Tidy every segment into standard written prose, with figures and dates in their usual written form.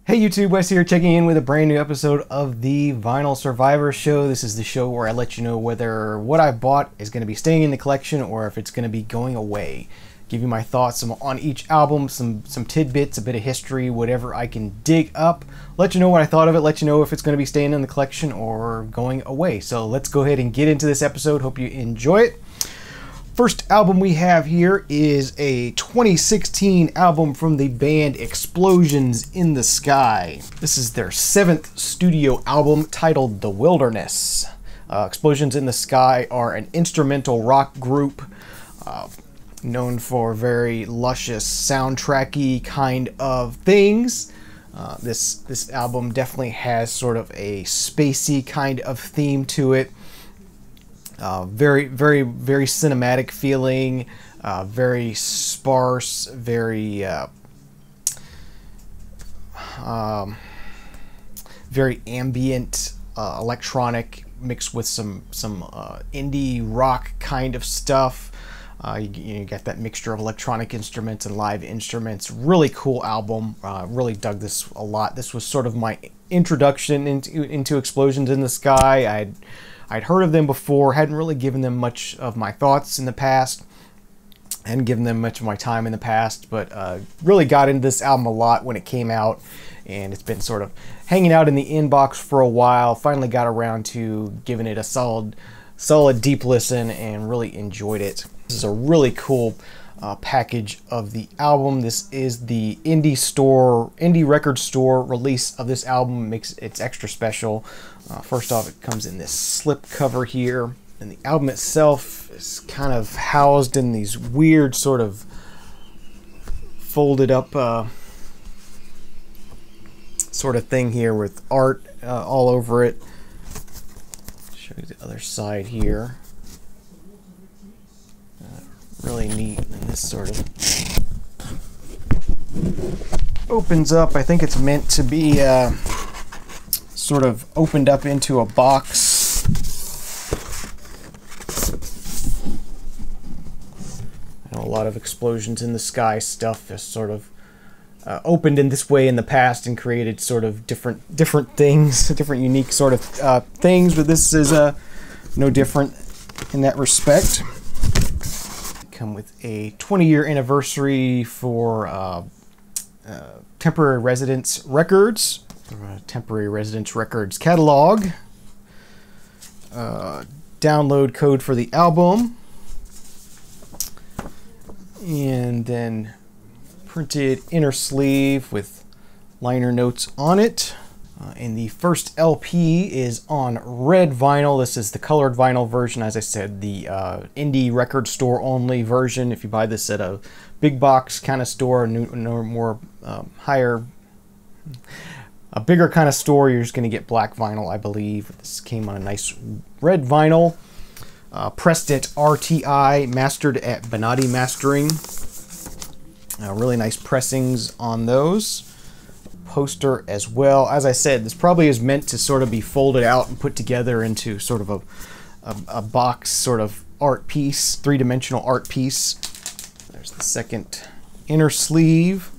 Hey YouTube, Wes here checking in with a brand new episode of the Vinyl Survivor Show. This is the show where I let you know whether what I bought is going to be staying in the collection or if it's going to be going away. Give you my thoughts on each album, some tidbits, a bit of history, whatever I can dig up. Let you know what I thought of it, let you know if it's going to be staying in the collection or going away. So let's go ahead and get into this episode. Hope you enjoy it. First album we have here is a 2016 album from the band Explosions in the Sky. This is their 7th studio album titled The Wilderness. Explosions in the Sky are an instrumental rock group known for very luscious soundtracky kind of things. This album definitely has sort of a spacey kind of theme to it. Very cinematic feeling, very sparse, very ambient electronic mixed with some indie rock kind of stuff. You got that mixture of electronic instruments and live instruments. Really cool album. Really dug this a lot. This was sort of my introduction into Explosions in the Sky. I'd heard of them before, hadn't really given them much of my thoughts in the past, hadn't given them much of my time in the past, but really got into this album a lot when it came out, and it's been sort of hanging out in the inbox for a while. Finally got around to giving it a solid deep listen and really enjoyed it. This is a really cool package of the album. This is the indie record store release of this album. Makes it extra special. First off, it comes in this slip cover here, and the album itself is kind of housed in these weird sort of folded up sort of thing here with art all over it. Show you the other side here. Really neat, and this sort of opens up. I think it's meant to be sort of opened up into a box. I know a lot of Explosions in the Sky stuff is sort of opened in this way in the past and created sort of different things, different unique sort of things, but this is no different in that respect. Come with a 20-year anniversary for Temporary Residence Records. Temporary Residence Records catalog. Download code for the album. And then printed inner sleeve with liner notes on it. And the first LP is on red vinyl. This is the colored vinyl version. As I said, the indie record store only version. If you buy this at a big box kind of store, a bigger kind of store, you're just going to get black vinyl, I believe. This came on a nice red vinyl. Pressed at RTI, mastered at Bonatti Mastering. Really nice pressings on those. Poster as well. As I said, this probably is meant to sort of be folded out and put together into sort of a box sort of art piece, three-dimensional art piece. There's the second inner sleeve.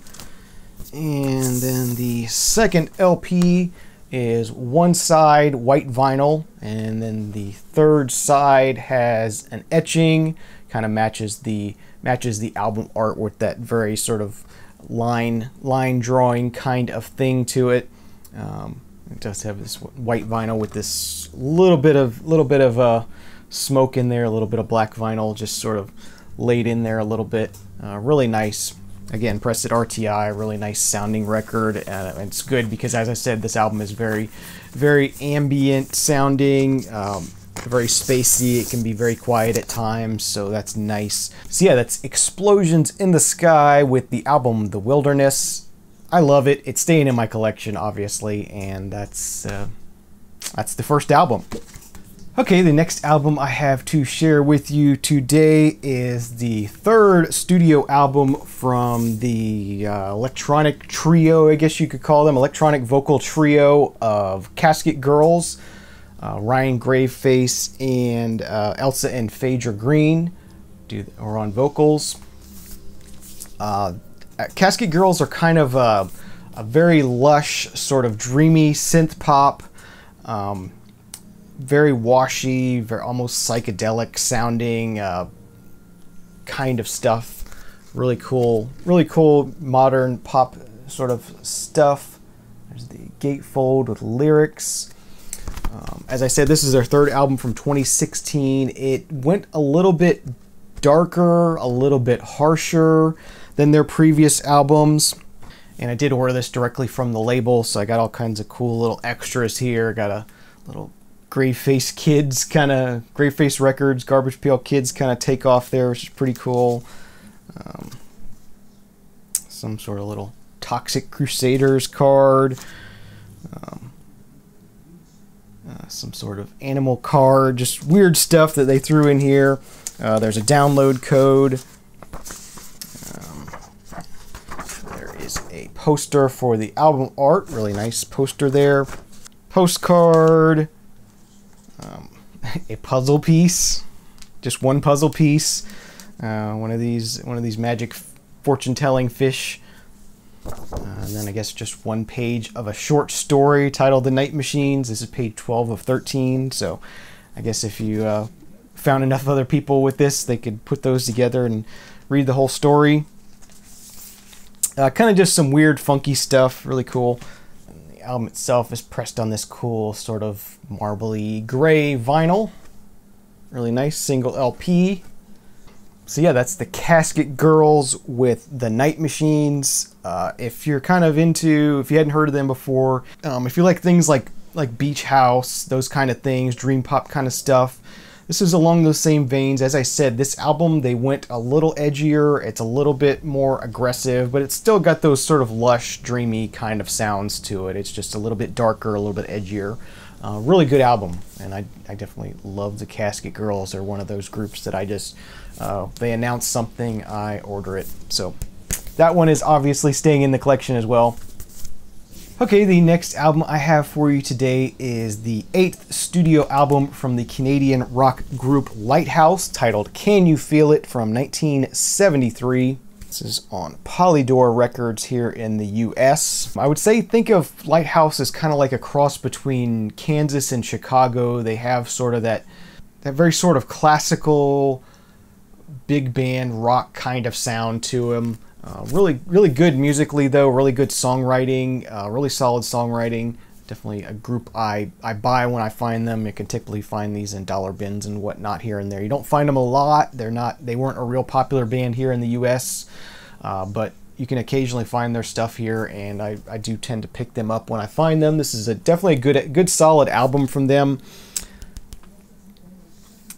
And then the second LP is one side white vinyl, and then the third side has an etching, kind of matches the album art with that very sort of line drawing kind of thing to it. It does have this white vinyl with this little bit of smoke in there, a little bit of black vinyl just sort of laid in there a little bit. Really nice. Again, pressed at RTI, really nice sounding record. It's good because, as I said, this album is very ambient sounding, very spacey. It can be very quiet at times, so that's nice. So yeah, that's Explosions in the Sky with the album The Wilderness. I love it. It's staying in my collection, obviously, and that's the first album. Okay, the next album I have to share with you today is the third studio album from the electronic trio, I guess you could call them, electronic vocal trio of Casket Girls. Ryan Graveface and Elsa and Phaedra Green are on vocals. Casket Girls are kind of a very lush, sort of dreamy synth pop, very washy, very almost psychedelic sounding kind of stuff. Really cool modern pop sort of stuff. There's the gatefold with lyrics. As I said, this is their third album from 2016. It went a little bit darker, a little bit harsher than their previous albums. And I did order this directly from the label, so I got all kinds of cool little extras here. Got a little Gray Face Kids kind of, Gray Face Records, Garbage Pail Kids kind of take off there, which is pretty cool. Some sort of little Toxic Crusaders card. Some sort of animal card, just weird stuff that they threw in here. There's a download code. There is a poster for the album art, really nice poster there. Postcard, a puzzle piece, just one puzzle piece. One of these magic fortune-telling fish. And then I guess just one page of a short story titled The Night Machines. This is page 12 of 13. So I guess if you found enough other people with this, they could put those together and read the whole story. Kind of just some weird, funky stuff. Really cool. And the album itself is pressed on this cool sort of marbly gray vinyl. Really nice single LP. So yeah, that's the Casket Girls with The Night Machines. If you're kind of into, if you hadn't heard of them before, if you like things like Beach House, those kind of things, dream pop kind of stuff, this is along those same veins. As I said, this album, they went a little edgier. It's a little bit more aggressive, but it's still got those sort of lush, dreamy kind of sounds to it. It's just a little bit darker, a little bit edgier. Really good album, and I definitely love the Casket Girls. They're one of those groups that I just, they announce something, I order it. So that one is obviously staying in the collection as well. Okay, the next album I have for you today is the 8th studio album from the Canadian rock group Lighthouse, titled Can You Feel It, from 1973. This is on Polydor Records here in the US. I would say think of Lighthouse as kind of like a cross between Kansas and Chicago. They have sort of that very sort of classical big band rock kind of sound to them. Really good musically though, really good songwriting, really solid songwriting. Definitely a group I buy when I find them. You can typically find these in dollar bins and whatnot here and there. You don't find them a lot. They weren't a real popular band here in the US, but you can occasionally find their stuff here, and I do tend to pick them up when I find them. This is definitely a good solid album from them.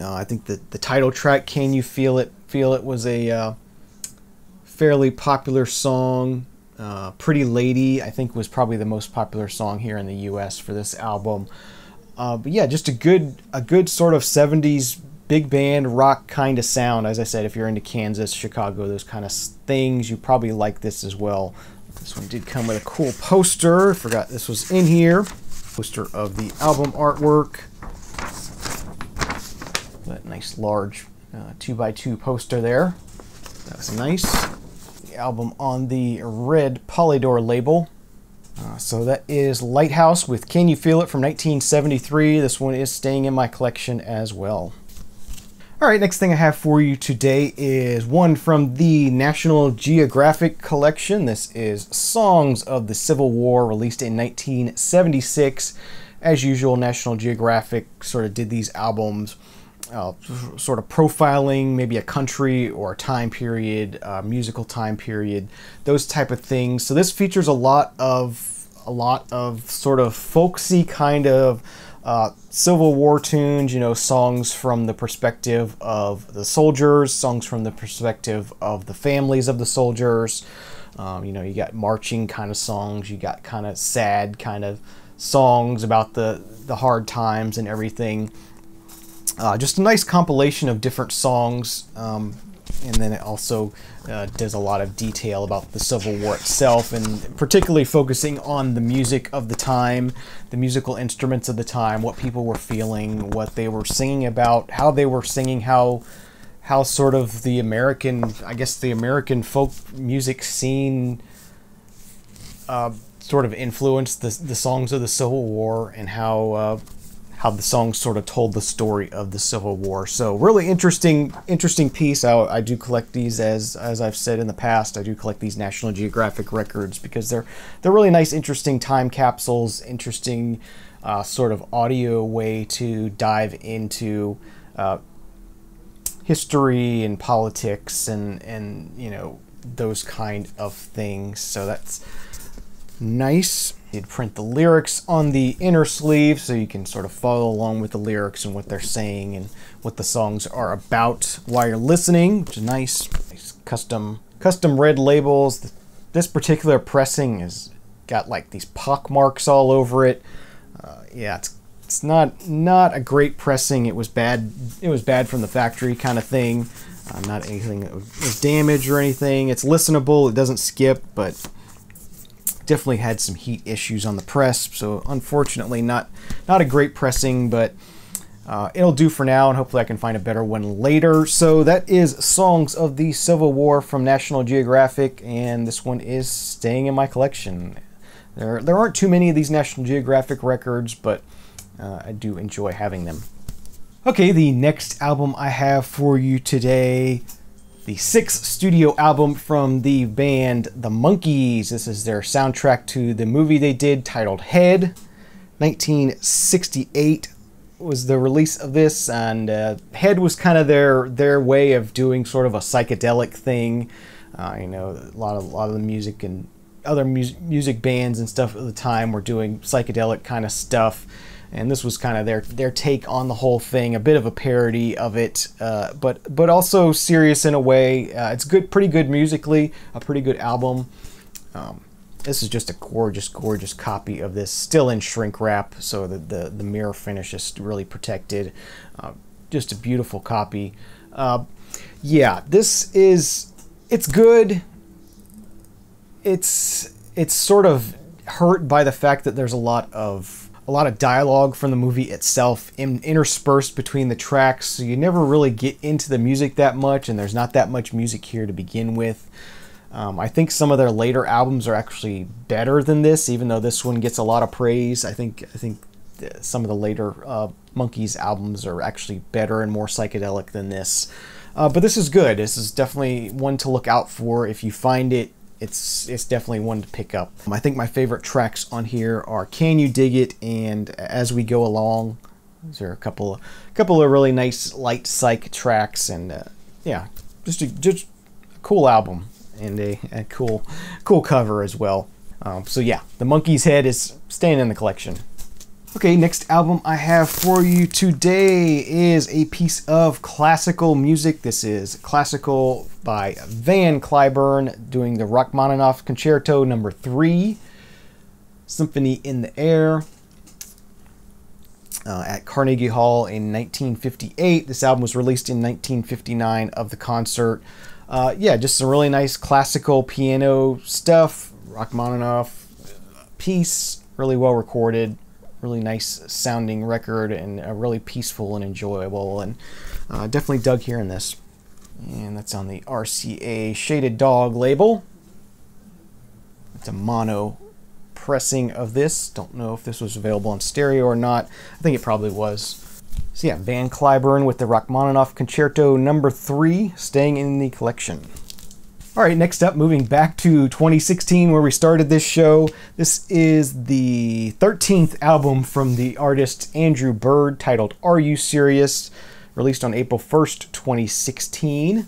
I think that the title track, Can You Feel It, was a fairly popular song. Pretty Lady, I think, was probably the most popular song here in the US for this album. But yeah, just a good sort of 70s big band rock kind of sound. As I said, if you're into Kansas, Chicago, those kind of things, you probably like this as well. This one did come with a cool poster. Forgot this was in here. Poster of the album artwork. That nice large 2x2 poster there. That's nice. The album on the red Polydor label. So that is Lighthouse with Can You Feel It from 1973. This one is staying in my collection as well. Alright, next thing I have for you today is one from the National Geographic collection. This is Songs of the Civil War, released in 1976. As usual, National Geographic sort of did these albums sort of profiling maybe a country or a time period, musical time period, those type of things. So this features a lot of sort of folksy kind of Civil War tunes, you know, songs from the perspective of the soldiers, songs from the perspective of the families of the soldiers. You know, you got marching kind of songs, you got kind of sad kind of songs about the hard times and everything. Just a nice compilation of different songs, and then it also does a lot of detail about the Civil War itself, and particularly focusing on the music of the time, the musical instruments of the time, what people were feeling, what they were singing about, how they were singing, how sort of the American, I guess the American folk music scene sort of influenced the songs of the Civil War, and how the songs sort of told the story of the Civil War. So really interesting piece. I do collect these, as I've said in the past. I do collect these National Geographic records because they're really nice, interesting time capsules, interesting sort of audio way to dive into history and politics and you know, those kind of things. So that's nice. You'd print the lyrics on the inner sleeve so you can sort of follow along with the lyrics and what they're saying and what the songs are about while you're listening, which is nice. Nice custom red labels. This particular pressing has got like these pock marks all over it. Yeah, it's not a great pressing. It was bad from the factory kind of thing. Not anything that was damaged or anything. It's listenable. It doesn't skip, but definitely had some heat issues on the press, so unfortunately not a great pressing, but it'll do for now, and hopefully I can find a better one later. So that is Songs of the Civil War from National Geographic, and this one is staying in my collection. There aren't too many of these National Geographic records, but I do enjoy having them. Okay, the next album I have for you today, the 6th studio album from the band The Monkees. This is their soundtrack to the movie they did titled Head. 1968 was the release of this, and Head was kind of their way of doing sort of a psychedelic thing. You know, a lot of the music and other music bands and stuff at the time were doing psychedelic kind of stuff. And this was kind of their take on the whole thing, a bit of a parody of it, but also serious in a way. It's pretty good musically, a pretty good album. This is just a gorgeous copy of this, still in shrink wrap, so the mirror finish is really protected. Just a beautiful copy. Yeah, it's good. It's sort of hurt by the fact that there's a lot of dialogue from the movie itself interspersed between the tracks, so you never really get into the music that much, and there's not that much music here to begin with. I think some of their later albums are actually better than this, even though this one gets a lot of praise. I think some of the later Monkees albums are actually better and more psychedelic than this. But this is good. This is definitely one to look out for. If you find it, it's definitely one to pick up. I think my favorite tracks on here are Can You Dig It and As We Go Along. These are a couple of really nice light psych tracks, and yeah, just a cool album and a cool cover as well. So yeah, the Monkees Head is staying in the collection. Okay, next album I have for you today is a piece of classical music. This is Classical by Van Cliburn, doing the Rachmaninoff Concerto No. 3, Symphony in the Air, at Carnegie Hall in 1958. This album was released in 1959 of the concert. Yeah, just some really nice classical piano stuff. Rachmaninoff piece, really well recorded. Really nice sounding record, and really peaceful and enjoyable, and definitely dug hearing this. And that's on the RCA Shaded Dog label. It's a mono pressing of this. Don't know if this was available on stereo or not. I think it probably was. So yeah, Van Cliburn with the Rachmaninoff Concerto No. 3, staying in the collection. All right, next up, moving back to 2016 where we started this show. This is the 13th album from the artist Andrew Bird, titled Are You Serious? Released on April 1st, 2016.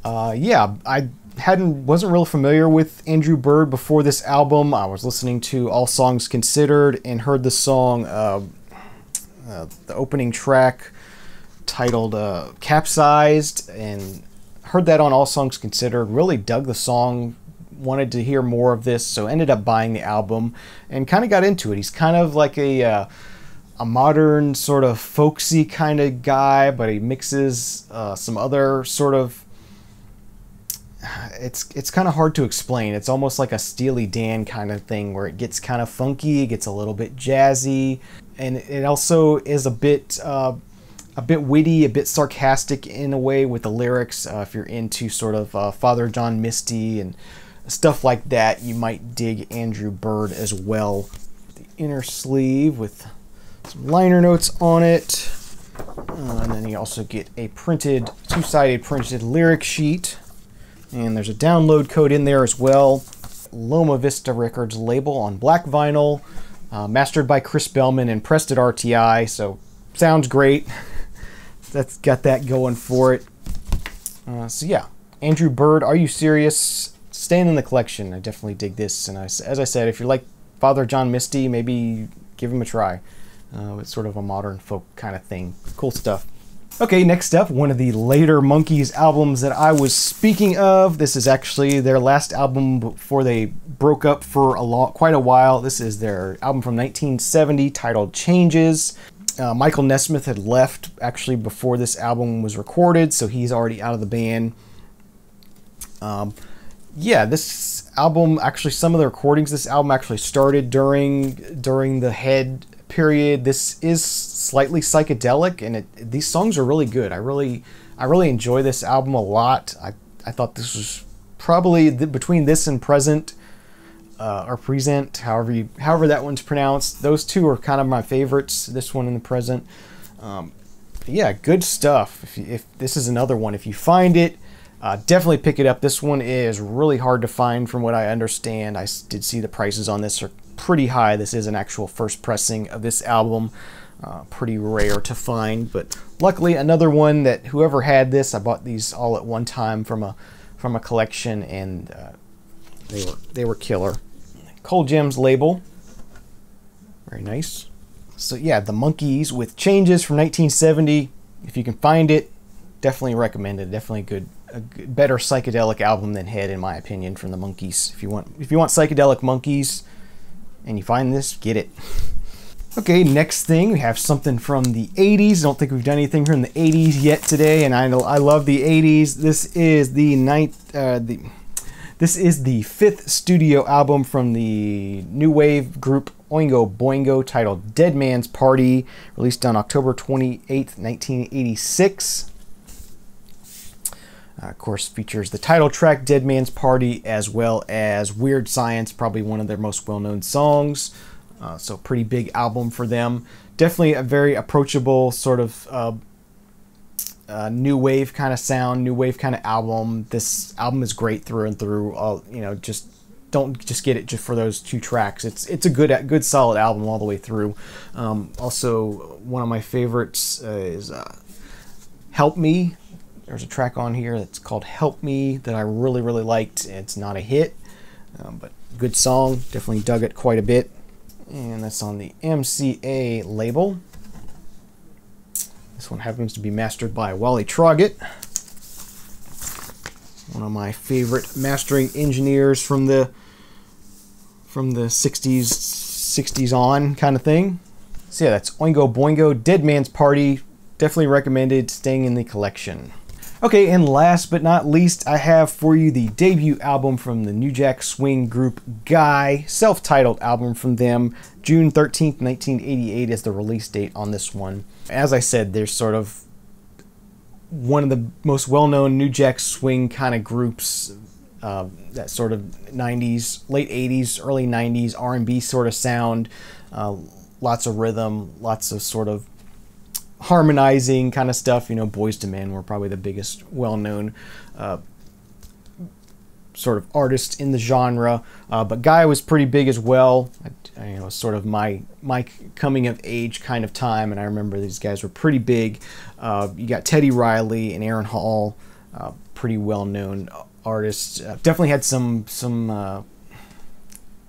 Yeah, I wasn't real familiar with Andrew Bird before this album. I was listening to All Songs Considered and heard the song, the opening track, titled Capsized, and heard that on All Songs Considered. Really dug the song, wanted to hear more of this, so ended up buying the album and kind of got into it. He's kind of like a modern sort of folksy kind of guy, but he mixes some other sort of, it's kind of hard to explain. It's almost like a Steely Dan kind of thing where it gets kind of funky, it gets a little bit jazzy, and it also is a bit a bit witty, a bit sarcastic in a way with the lyrics. If you're into sort of Father John Misty and stuff like that, you might dig Andrew Bird as well. The inner sleeve with some liner notes on it. And then you also get a printed, two-sided printed lyric sheet. And there's a download code in there as well. Loma Vista Records label on black vinyl. Mastered by Chris Bellman and pressed at RTI. So, sounds great. That's got that going for it. So yeah, Andrew Bird, Are You Serious? Staying in the collection. I definitely dig this. And as I said, if you like Father John Misty, maybe give him a try. It's sort of a modern folk kind of thing. Cool stuff. Okay, next up, one of the later Monkees albums that I was speaking of. This is actually their last album before they broke up for quite a while. This is their album from 1970 titled Changes. Michael Nesmith had left actually before this album was recorded, so he's already out of the band. Yeah, this album, actually some of the recordings of this album actually started during the Head period. This is slightly psychedelic, and these songs are really good. I really enjoy this album a lot. I thought this was probably between this and Present, or Present, however that one's pronounced. Those two are kind of my favorites, this one and the Present. Yeah, good stuff. If this is another one, if you find it, definitely pick it up. This one is really hard to find from what I understand. I did see the prices on this are pretty high. This is an actual first pressing of this album. Pretty rare to find, but luckily another one that whoever had this, I bought these all at one time from a collection, and they were killer. Cold Gems label, very nice. So yeah, the Monkees with Changes from 1970. If you can find it, definitely recommend it. Definitely a better psychedelic album than Head, in my opinion, from the Monkees. If you want psychedelic Monkees and you find this, get it. Okay, next thing, we have something from the 80s. I don't think we've done anything from the 80s yet today, and I love the 80s. This is the fifth studio album from the new wave group Oingo Boingo, titled Dead Man's Party, released on October 28th, 1986. Of course, features the title track Dead Man's Party, as well as Weird Science, probably one of their most well-known songs. So pretty big album for them. Definitely a very approachable sort of new wave kind of sound, new wave kind of album. This album is great through and through. Just don't just get it just for those two tracks. It's a good solid album all the way through. Also, one of my favorites is Help Me. There's a track on here that's called Help Me that I really liked. It's not a hit, but good song. Definitely dug it quite a bit. And that's on the MCA label. This one happens to be mastered by Wally Troggett, one of my favorite mastering engineers from the 60s on kind of thing. So yeah, that's Oingo Boingo, Dead Man's Party. Definitely recommended, staying in the collection. Okay, and last but not least, I have for you the debut album from the New Jack Swing group Guy, self-titled album from them. June 13th, 1988 is the release date on this one. As I said, there's sort of one of the most well-known New Jack Swing kind of groups, that sort of 90s, late 80s, early 90s R&B sort of sound, lots of rhythm, lots of sort of harmonizing kind of stuff. Boyz II Men were probably the biggest well-known sort of artists in the genre, but Guy was pretty big as well. Sort of my coming of age kind of time, and I remember these guys were pretty big. You got Teddy Riley and Aaron Hall, pretty well-known artists. Definitely had some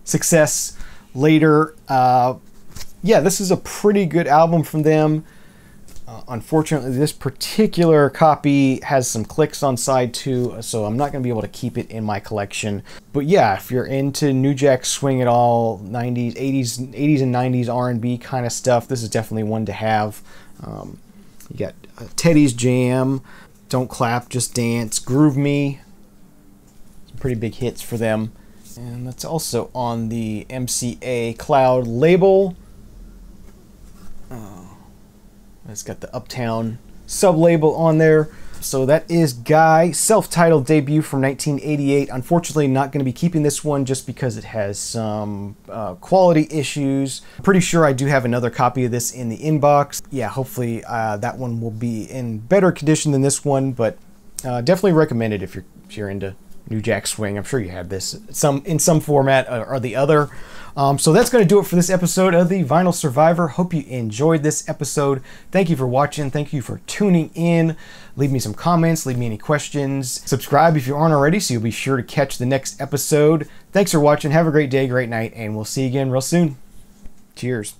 success later. Yeah, this is a pretty good album from them. Unfortunately, this particular copy has some clicks on side 2, so I'm not going to be able to keep it in my collection. But yeah, if you're into New Jack Swing at all, 90s, 80s and 90s R&B kind of stuff, this is definitely one to have. You got Teddy's Jam, Don't Clap, Just Dance, Groove Me. Some pretty big hits for them. And that's also on the MCA Cloud label. It's got the Uptown sub-label on there. So that is Guy, self-titled debut from 1988. Unfortunately, not going to be keeping this one just because it has some quality issues. Pretty sure I do have another copy of this in the inbox. Yeah, hopefully that one will be in better condition than this one, but definitely recommend it if you're into New Jack Swing. I'm sure you have this in some format or the other. So that's going to do it for this episode of the Vinyl Survivor. Hope you enjoyed this episode. Thank you for watching. Thank you for tuning in. Leave me some comments. Leave me any questions. Subscribe if you aren't already so you'll be sure to catch the next episode. Thanks for watching. Have a great day, great night, and we'll see you again real soon. Cheers.